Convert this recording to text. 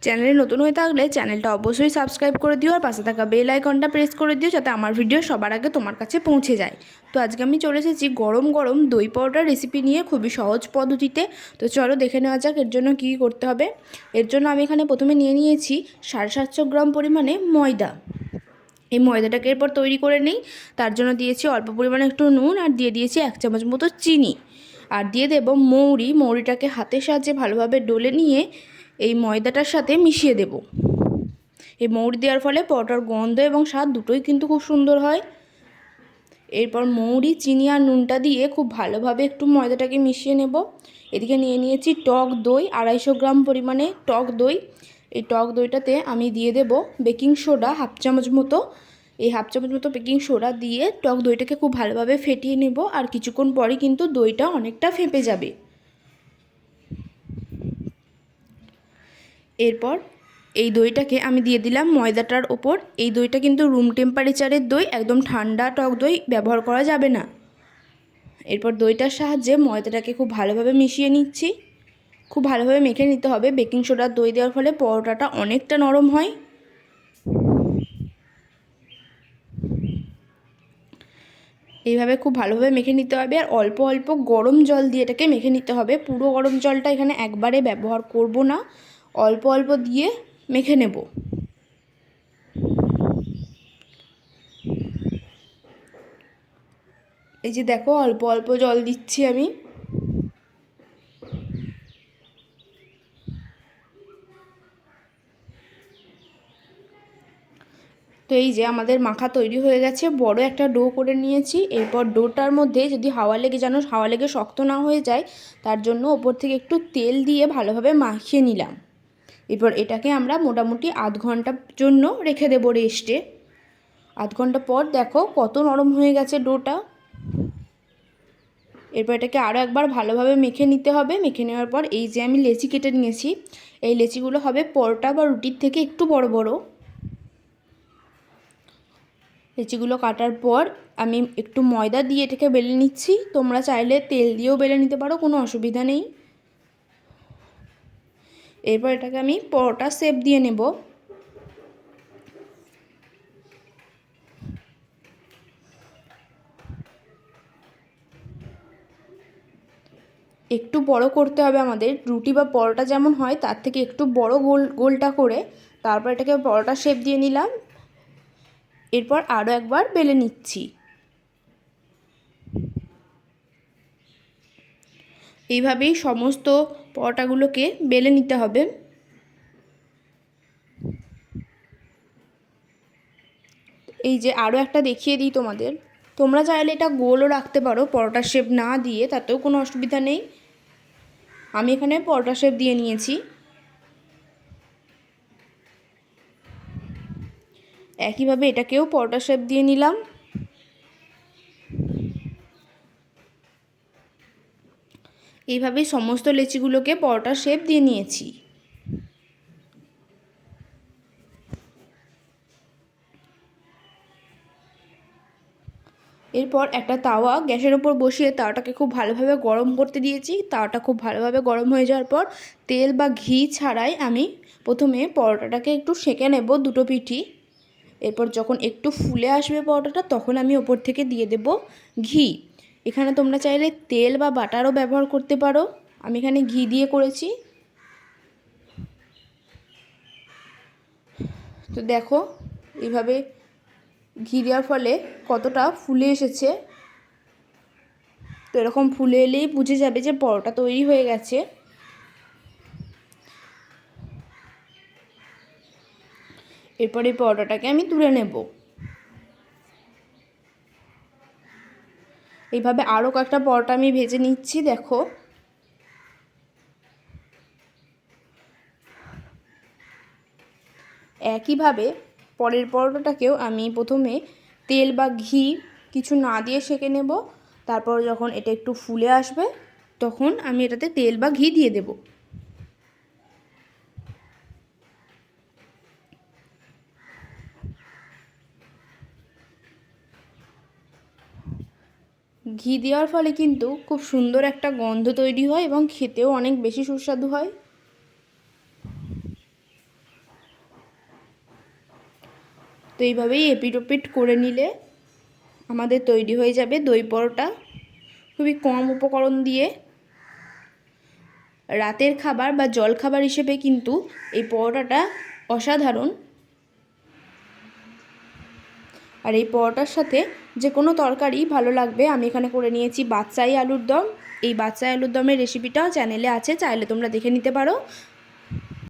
চ্যানেলে নতুন হয়ে থাকলে চ্যানেলটা অবশ্যই সাবস্ক্রাইব করে দিও আর পাশে থাকা বেল আইকনটা প্রেস করে দিও যাতে আমার ভিডিও সবার আগে তোমার কাছে পৌঁছে যায়। তো আজকে আমি চলে এসেছি গরম গরম দই পরোটার রেসিপি নিয়ে, খুবই সহজ পদ্ধতিতে। তো চলো দেখে নেওয়া যাক এর জন্য কী করতে হবে। এর জন্য আমি এখানে প্রথমে নিয়ে নিয়েছি 750 গ্রাম পরিমাণে ময়দা। এই ময়দাটাকে এরপর তৈরি করে নিই। তার জন্য দিয়েছি অল্প পরিমাণে একটু নুন, আর দিয়ে দিয়েছি 1 চামচ মতো চিনি, আর দিয়ে দেব মৌরিটাকে হাতের সাহায্যে ভালোভাবে ডলে নিয়ে এই ময়দাটার সাথে মিশিয়ে দেব। এই মৌরি দেওয়ার ফলে পরোটার গন্ধ এবং স্বাদ দুটোই কিন্তু খুব সুন্দর হয়। এরপর মৌরি, চিনি আর নুনটা দিয়ে খুব ভালোভাবে একটু ময়দাটাকে মিশিয়ে নেব। এদিকে নিয়ে নিয়েছি টক দই, 250 গ্রাম পরিমাণে টক দই। এই টক দইটাতে আমি দিয়ে দেব বেকিং সোডা 1/2 চামচ মতো। এই 1/2 চামচ মতো বেকিং সোডা দিয়ে টক দইটাকে খুব ভালোভাবে ফেটিয়ে নেব, আর কিছুক্ষণ পরই কিন্তু দইটা অনেকটা ফেঁপে যাবে। এরপর এই দইটাকে আমি দিয়ে দিলাম ময়দাটার ওপর। এই দইটা কিন্তু রুম টেম্পারেচারের দই, একদম ঠান্ডা টক দই ব্যবহার করা যাবে না। এরপর দইটার সাহায্যে ময়দাটাকে খুব ভালোভাবে মিশিয়ে নিচ্ছি। খুব ভালোভাবে মেখে নিতে হবে। বেকিং সোডার দই দেওয়ার ফলে পরোটাটা অনেকটা নরম হয়। এইভাবে খুব ভালোভাবে মেখে নিতে হবে, আর অল্প অল্প গরম জল দিয়ে এটাকে মেখে নিতে হবে। পুরো গরম জলটা এখানে একবারে ব্যবহার করব না, অল্প অল্প দিয়ে মেখে নেব। এই যে দেখো, অল্প অল্প জল দিচ্ছি আমি। তো এই যে আমাদের মাখা তৈরি হয়ে গেছে, বড় একটা ডো করে নিয়েছি। এরপর ডোটার মধ্যে যদি হাওয়া লেগে হাওয়া লেগে শক্ত না হয়ে যায়, তার জন্য ওপর থেকে একটু তেল দিয়ে ভালোভাবে মাখিয়ে নিলাম। এরপর এটাকে আমরা মোটামুটি আধ ঘন্টার জন্য রেখে দেবো রেস্টে। আধ ঘন্টা পর দেখো কত নরম হয়ে গেছে ডোটা। এরপর এটাকে আরও একবার ভালোভাবে মেখে নিতে হবে। মেখে নেওয়ার পর এই যে আমি লেচি কেটে নিয়েছি, এই লেচিগুলো হবে পরোটা বা রুটির থেকে একটু বড় বড়। লেচিগুলো কাটার পর আমি একটু ময়দা দিয়ে এটাকে বেলে নিচ্ছি। তোমরা চাইলে তেল দিয়েও বেলে নিতে পারো, কোনো অসুবিধা নেই। এরপর এটাকে আমি পরোটা শেপ দিয়ে নেব। একটু বড় করতে হবে আমাদের, রুটি বা পরোটা যেমন হয় তার থেকে একটু বড় গোলটা করে তারপর এটাকে পরোটা শেপ দিয়ে নিলাম। এরপর আরও একবার বেলে নিচ্ছি। এইভাবেই সমস্ত পরোটাগুলোকে বেলে নিতে হবে। এই যে আরও একটা দেখিয়ে দিই তোমাদের। তোমরা চাইলে এটা গোলও রাখতে পারো, পরোটা শেপ না দিয়ে, তাতেও কোনো অসুবিধা নেই। আমি এখানে পরোটা শেপ দিয়ে নিয়েছি। একইভাবে এটাকেও পরোটা শেপ দিয়ে নিলাম। এইভাবেই সমস্ত লেচিগুলোকে পরোটা শেপ দিয়ে নিয়েছি। এরপর একটা তাওয়া গ্যাসের ওপর বসিয়ে তাওয়াটাকে খুব ভালোভাবে গরম করতে দিয়েছি। তাওয়াটা খুব ভালোভাবে গরম হয়ে যাওয়ার পর তেল বা ঘি ছাড়াই আমি প্রথমে পরোটাটাকে একটু সেঁকে নেব দুটো পিঠই। এরপর যখন একটু ফুলে আসবে পরোটাটা, তখন আমি ওপর থেকে দিয়ে দেব ঘি। এখানে তোমরা চাইলে তেল বা বাটারও ব্যবহার করতে পারো, আমি এখানে ঘি দিয়ে করেছি। তো দেখো এইভাবে ঘি দেওয়ার ফলে কতটা ফুলে এসেছে। তো এরকম ফুলে এলেই বুঝে যাবে যে পরোটা তৈরি হয়ে গেছে। এরপর এই পরোটাটাকে আমি তুলে নেব। এইভাবে আরও কয়েকটা পরোটা আমি ভেজে নিচ্ছি। দেখো একইভাবে পরের পরোটাটাকেও আমি প্রথমে তেল বা ঘি কিছু না দিয়ে সেঁকে নেব। তারপর যখন এটা একটু ফুলে আসবে, তখন আমি এটাতে তেল বা ঘি দিয়ে দেব। ঘি দেওয়ার ফলে কিন্তু খুব সুন্দর একটা গন্ধ তৈরি হয় এবং খেতেও অনেক বেশি সুস্বাদু হয়। তো এইভাবেই এপিট ওপিট করে নিলে আমাদের তৈরি হয়ে যাবে দই পরোটা। খুবই কম উপকরণ দিয়ে রাতের খাবার বা জলখাবার হিসেবে কিন্তু এই পরোটাটা অসাধারণ। আর এই পরোটার সাথে যে কোনো তরকারি ভালো লাগবে। আমি এখানে করে নিয়েছি বাদশাহী আলুর দম। এই বাদশাহী আলুর দমের রেসিপিটাও চ্যানেলে আছে, চাইলে তোমরা দেখে নিতে পারো।